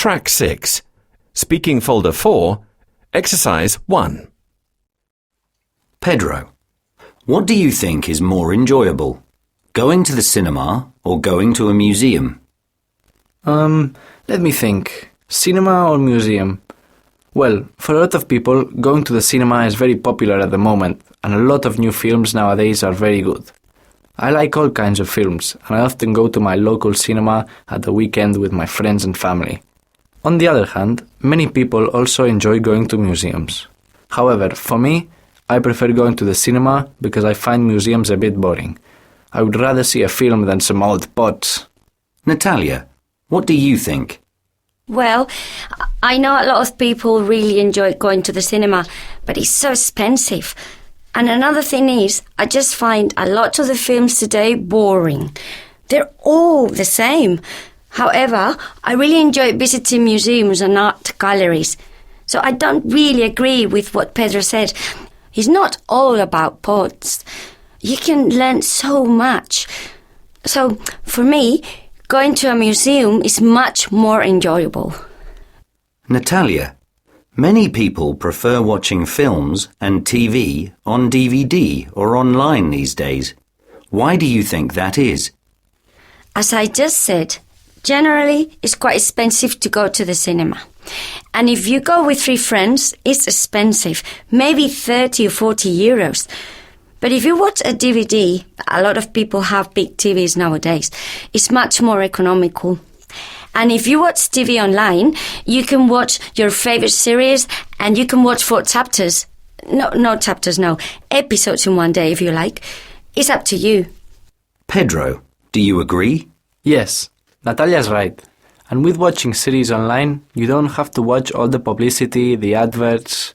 Track 6. Speaking Folder 4. Exercise 1. Pedro, what do you think is more enjoyable? Going to the cinema or going to a museum? Let me think. Cinema or museum? Well, for a lot of people, going to the cinema is very popular at the moment, and a lot of new films nowadays are very good. I like all kinds of films, and I often go to my local cinema at the weekend with my friends and family. On the other hand, many people also enjoy going to museums. However, for me, I prefer going to the cinema because I find museums a bit boring. I would rather see a film than some old pots. Natalia, what do you think? Well, I know a lot of people really enjoy going to the cinema, but it's so expensive. And another thing is, I just find a lot of the films today boring. They're all the same. However, I really enjoy visiting museums and art galleries. So I don't really agree with what Pedro said. It's not all about pots. You can learn so much. So, for me, going to a museum is much more enjoyable. Natalia, many people prefer watching films and TV on DVD or online these days. Why do you think that is? As I just said, generally it's quite expensive to go to the cinema. And if you go with 3 friends, it's expensive, maybe 30 or 40 euros. But if you watch a DVD, a lot of people have big TVs nowadays, it's much more economical. And if you watch TV online, you can watch your favorite series and you can watch 4 episodes in one day if you like. It's up to you. Pedro, do you agree? Yes, Natalia's right. And with watching series online, you don't have to watch all the publicity, the adverts.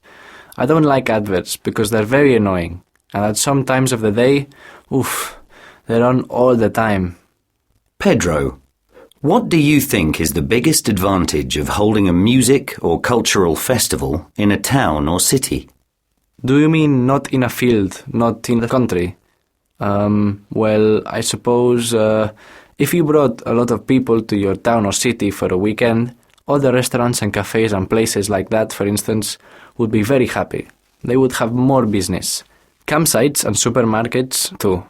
I don't like adverts because they're very annoying. And at some times of the day, they're on all the time. Pedro, what do you think is the biggest advantage of holding a music or cultural festival in a town or city? Do you mean not in a field, not in the country? Well, I suppose if you brought a lot of people to your town or city for a weekend, all the restaurants and cafes and places like that, for instance, would be very happy. They would have more business. Campsites and supermarkets too.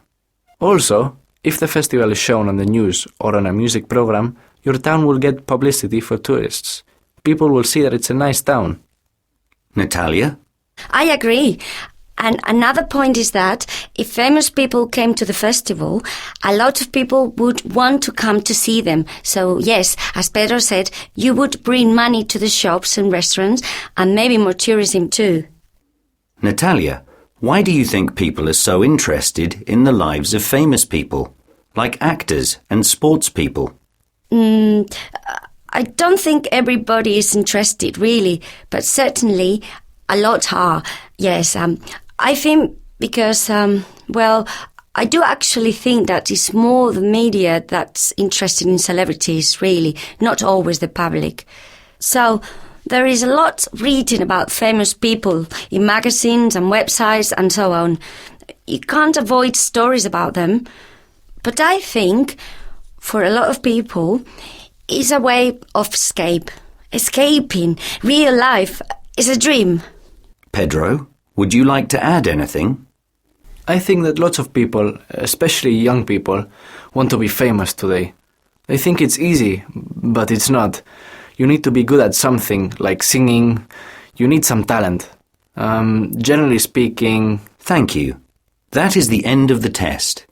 Also, if the festival is shown on the news or on a music program, your town will get publicity for tourists. People will see that it's a nice town. Natalia? I agree. And another point is that if famous people came to the festival, a lot of people would want to come to see them. So yes, as Pedro said, you would bring money to the shops and restaurants and maybe more tourism too. Natalia, why do you think people are so interested in the lives of famous people, like actors and sports people? I don't think everybody is interested, really, but certainly a lot are. Yes, I think because, I do actually think that it's more the media that's interested in celebrities, really, not always the public. So there is a lot written about famous people in magazines and websites and so on. You can't avoid stories about them. But I think, for a lot of people, it's a way of escaping. Real life is a dream. Pedro, would you like to add anything? I think that lots of people, especially young people, want to be famous today. They think it's easy, but it's not. You need to be good at something, like singing. You need some talent. Generally speaking... Thank you. That is the end of the test.